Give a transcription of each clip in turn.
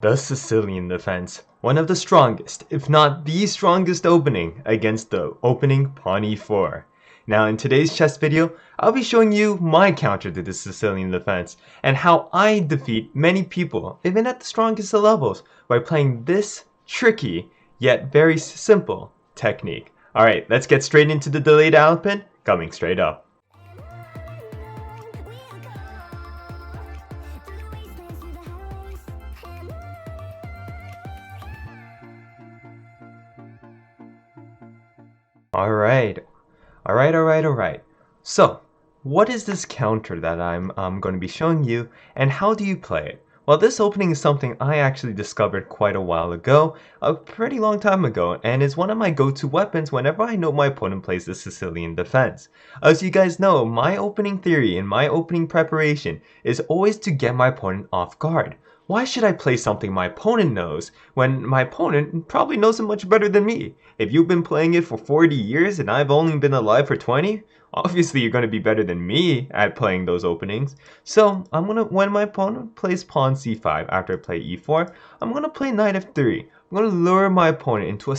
The Sicilian defense, one of the strongest, if not the strongest opening against the opening pawn e4. Now in today's chess video, I'll be showing you my counter to the Sicilian defense and how I defeat many people, even at the strongest of levels, by playing this tricky yet very simple technique. Alright, let's get straight into the delayed Alapin, coming straight up. Alright. So, what is this counter that I'm going to be showing you, and how do you play it? Well, this opening is something I actually discovered quite a while ago, a pretty long time ago, and is one of my go-to weapons whenever I know my opponent plays the Sicilian defense. As you guys know, my opening theory and my opening preparation is always to get my opponent off guard. Why should I play something my opponent knows when my opponent probably knows it much better than me? If you've been playing it for 40 years and I've only been alive for 20, obviously you're going to be better than me at playing those openings. So when my opponent plays pawn c5 after I play e4, I'm going to play knight f3. I'm going to lure my opponent into a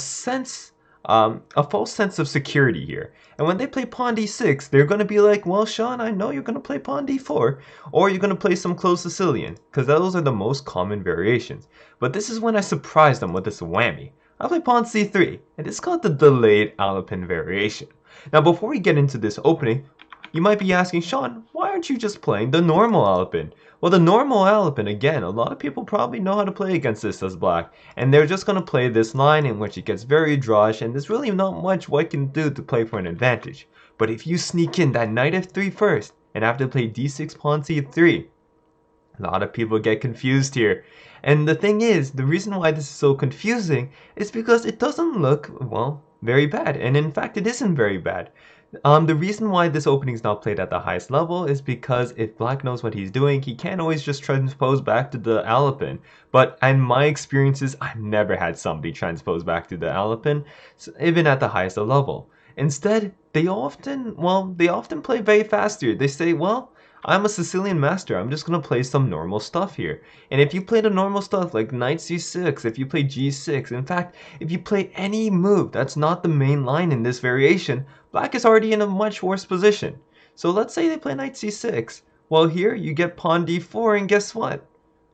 false sense of security here. And when they play pawn d6, they're going to be like, well, Sean, I know you're going to play pawn d4, or you're going to play some closed Sicilian, because those are the most common variations. But this is when I surprise them with this whammy. I play pawn c3, and it's called the delayed Alapin variation. Now, before we get into this opening, you might be asking, Sean, why aren't you just playing the normal Alapin? Well, the normal Alapin, again, a lot of people probably know how to play against this as black, and they're just going to play this line in which it gets very drawish, and there's really not much white can do to play for an advantage. But if you sneak in that knight f3 first, and after play d6 pawn c3, a lot of people get confused here. And the thing is, the reason why this is so confusing is because it doesn't look, well, very bad, and in fact it isn't very bad. The reason why this opening is not played at the highest level is because if black knows what he's doing, he can't always just transpose back to the Alapin. But in my experiences, I've never had somebody transpose back to the Alapin, even at the highest level. Instead, they often play very fast here. They say, well, I'm a Sicilian master, I'm just going to play some normal stuff here. And if you play the normal stuff like knight c6, if you play g6, in fact, if you play any move that's not the main line in this variation, black is already in a much worse position. So let's say they play knight c6. Well, here you get pawn d4, and guess what?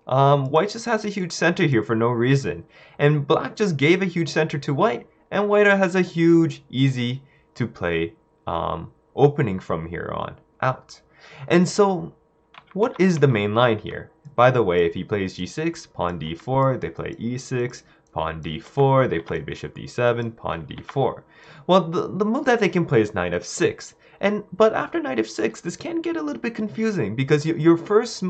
White just has a huge center here for no reason. And black just gave a huge center to white, and white has a huge, easy to play opening from here on out. And so, what is the main line here? By the way, if he plays g6, pawn d4, they play e6, pawn d4, they play bishop d7, pawn d4. Well, the move that they can play is knight f6. But after knight f6, this can get a little bit confusing because your first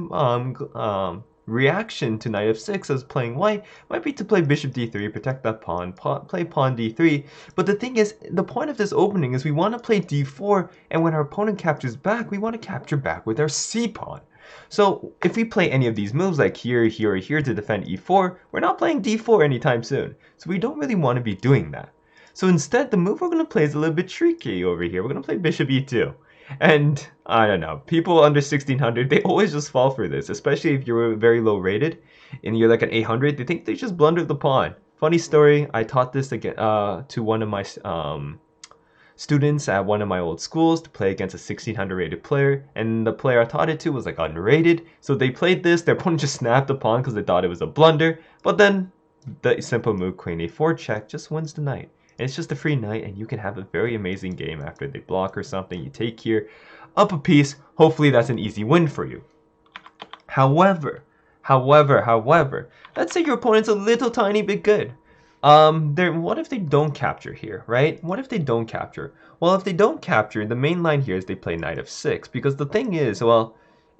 reaction to knight f6 as playing white might be to play bishop d3, protect that pawn, play pawn d3. But the thing is, the point of this opening is we want to play d4, and when our opponent captures back, we want to capture back with our c pawn. So if we play any of these moves like here, here, or here to defend e4, we're not playing d4 anytime soon. So we don't really want to be doing that. So instead, the move we're going to play is a little bit tricky over here. We're going to play bishop e2. And I don't know, people under 1600, they always just fall for this, especially if you're very low rated and you're like an 800, they think they just blundered the pawn. Funny story, I taught this again to one of my students at one of my old schools to play against a 1600 rated player, and the player I taught it to was like unrated, so they played this, their opponent just snapped the pawn because they thought it was a blunder, but then the simple move queen a4 check just wins the knight. And it's just a free knight, and you can have a very amazing game after they block or something. You take here, up a piece. Hopefully that's an easy win for you. However, let's say your opponent's a little tiny bit good. What if they don't capture here, right? What if they don't capture? Well, if they don't capture, the main line here is they play knight f6, because the thing is, well,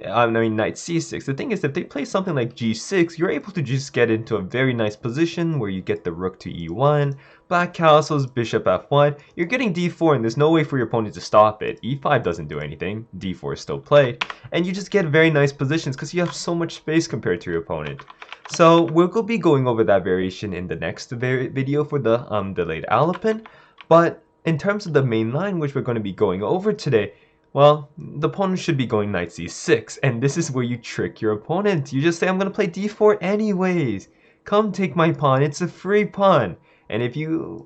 I mean knight c6. The thing is, if they play something like g6, you're able to just get into a very nice position where you get the rook to e1, black castles, bishop f1, you're getting d4 and there's no way for your opponent to stop it. e5 doesn't do anything, d4 is still played, and you just get very nice positions because you have so much space compared to your opponent. So we'll be going over that variation in the next video for the delayed Alapin, but in terms of the main line which we're going to be going over today, well, the opponent should be going knight c6, and this is where you trick your opponent. You just say, I'm going to play d4 anyways. Come take my pawn. It's a free pawn. And if you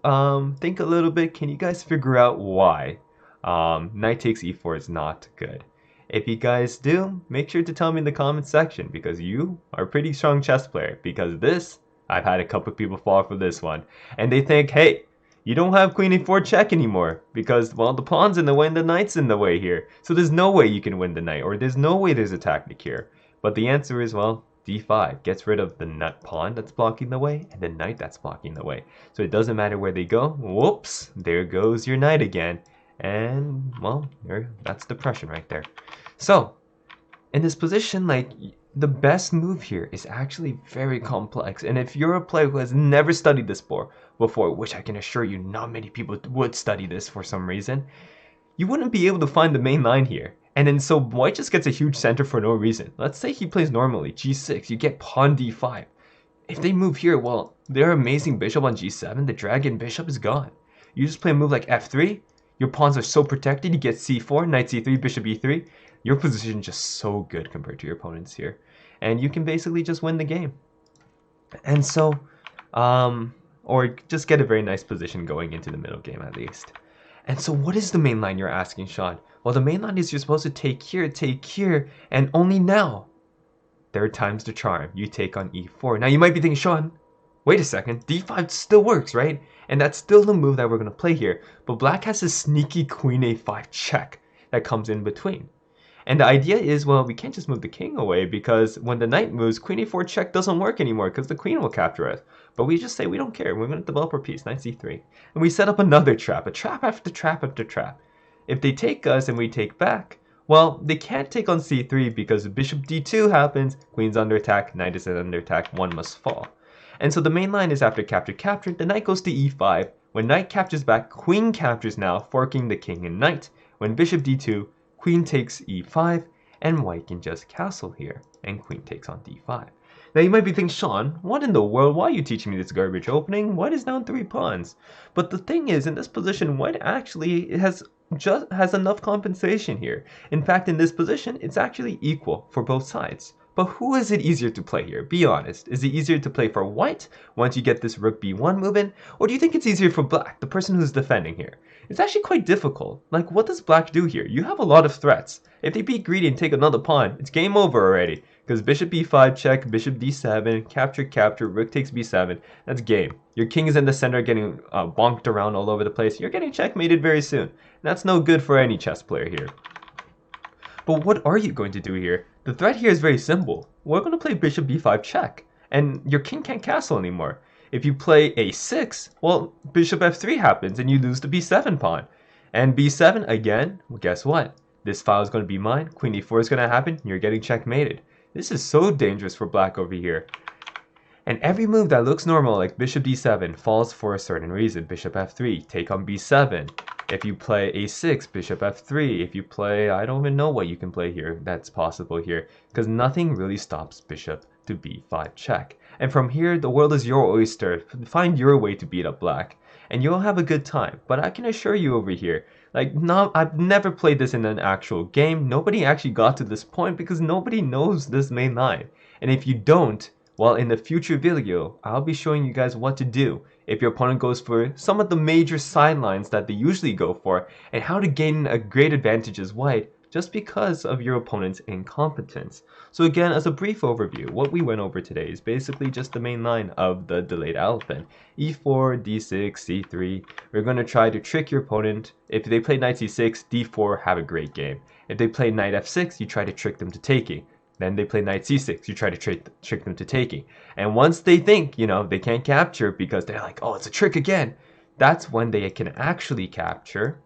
think a little bit, can you guys figure out why knight takes e4 is not good? If you guys do, make sure to tell me in the comments section, because you are a pretty strong chess player. Because this, I've had a couple of people fall for this one. And they think, hey, you don't have queen e4 check anymore because, well, the pawn's in the way and the knight's in the way here. So there's no way you can win the knight, or there's no way there's a tactic here. But the answer is, well, d5 gets rid of the nut pawn that's blocking the way and the knight that's blocking the way. So it doesn't matter where they go. Whoops, there goes your knight again. And, well, that's depression right there. So, in this position, like, the best move here is actually very complex. And if you're a player who has never studied this before, which I can assure you not many people would study this for some reason, you wouldn't be able to find the main line here. And then so white just gets a huge center for no reason. Let's say he plays normally, g6, you get pawn d5. If they move here, well, their amazing bishop on g7, the dragon bishop is gone. You just play a move like f3, your pawns are so protected, you get c4, knight c3, bishop e3. Your position is just so good compared to your opponents here. And you can basically just win the game. And so, or just get a very nice position going into the middle game at least. And so what is the main line, you're asking, Sean? Well, the main line is you're supposed to take here, and only now, third time's the charm, you take on e4. Now you might be thinking, Sean, wait a second, d5 still works, right? And that's still the move that we're going to play here. But black has a sneaky queen a5 check that comes in between. And the idea is, well, we can't just move the king away, because when the knight moves, queen a4 check doesn't work anymore because the queen will capture us. But we just say we don't care. We're going to develop our piece, knight c3. And we set up another trap, a trap after trap after trap. If they take us and we take back, well, they can't take on c3 because bishop d2 happens, queen's under attack, knight is under attack, one must fall. And so the main line is after capture, the knight goes to e5. When knight captures back, queen captures now, forking the king and knight. When bishop d2, queen takes e5, and white can just castle here, and queen takes on d5. Now you might be thinking, Sean, what in the world, why are you teaching me this garbage opening? White is down 3 pawns. But the thing is, in this position, white actually has enough compensation here. In fact, in this position, it's actually equal for both sides. But who is it easier to play here? Be honest. Is it easier to play for white once you get this rook b1 moving? Or do you think it's easier for black, the person who's defending here? It's actually quite difficult. Like, what does black do here? You have a lot of threats. If they be greedy and take another pawn, it's game over already. Because bishop b5 check, bishop d7, capture, rook takes b7. That's game. Your king is in the center getting bonked around all over the place. You're getting checkmated very soon. That's no good for any chess player here. But what are you going to do here? The threat here is very simple. We're going to play bishop b5 check, and your king can't castle anymore. If you play a6, well, bishop f3 happens, and you lose the b7 pawn. And b7, again, well, guess what? This file is going to be mine, queen e4 is going to happen, you're getting checkmated. This is so dangerous for black over here. And every move that looks normal, like bishop d7, falls for a certain reason. Bishop f3, take on b7. If you play a6, bishop f3. If you play, I don't even know what you can play here that's possible here, because nothing really stops bishop to b5 check. And from here, the world is your oyster. Find your way to beat up black, and you'll have a good time. But I can assure you over here, like, I've never played this in an actual game. Nobody actually got to this point because nobody knows this main line. And if you don't, well, in the future video, I'll be showing you guys what to do if your opponent goes for some of the major sidelines that they usually go for, and how to gain a great advantage as white just because of your opponent's incompetence. So again, as a brief overview, what we went over today is basically just the main line of the delayed Alapin. e4, d6, c3. We're going to try to trick your opponent. If they play knight c6, d4, have a great game. If they play knight f6, you try to trick them to taking. Then they play knight c6, you try to trick them to taking. And once they think, they can't capture because they're like, oh, it's a trick again, that's when they can actually capture.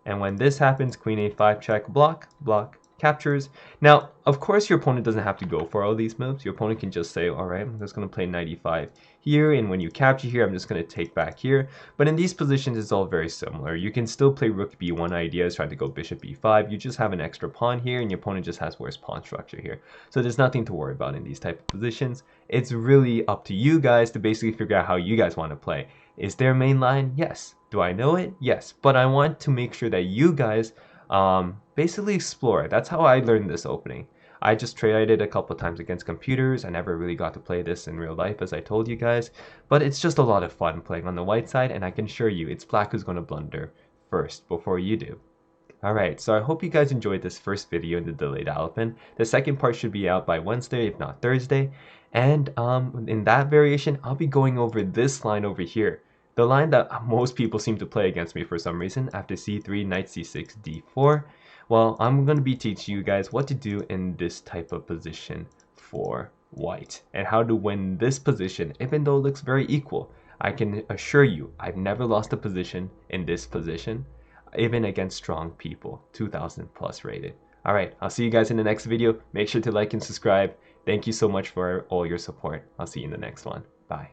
And when this happens, queen a5 check, block, captures. Now, of course, your opponent doesn't have to go for all these moves. Your opponent can just say, all right, I'm just going to play knight e5 here, and when you capture here, I'm just going to take back here. But in these positions, it's all very similar. You can still play rook b1 ideas, trying to go bishop b5. You just have an extra pawn here, and your opponent just has worse pawn structure here. So there's nothing to worry about in these type of positions. It's really up to you guys to basically figure out how you guys want to play. Is there a main line? Yes. Do I know it? Yes. But I want to make sure that you guys basically explore. That's how I learned this opening. I just tried it a couple times against computers. I never really got to play this in real life, as I told you guys, but it's just a lot of fun playing on the white side, and I can assure you it's black who's going to blunder first before you do. Alright, so I hope you guys enjoyed this first video in the delayed Alapin. The second part should be out by Wednesday, if not Thursday. And in that variation, I'll be going over this line over here. The line that most people seem to play against me for some reason, after c3, knight c6, d4. Well, I'm going to be teaching you guys what to do in this type of position for white, and how to win this position, even though it looks very equal. I can assure you, I've never lost a position in this position, even against strong people, 2000 plus rated. Alright, I'll see you guys in the next video. Make sure to like and subscribe. Thank you so much for all your support. I'll see you in the next one.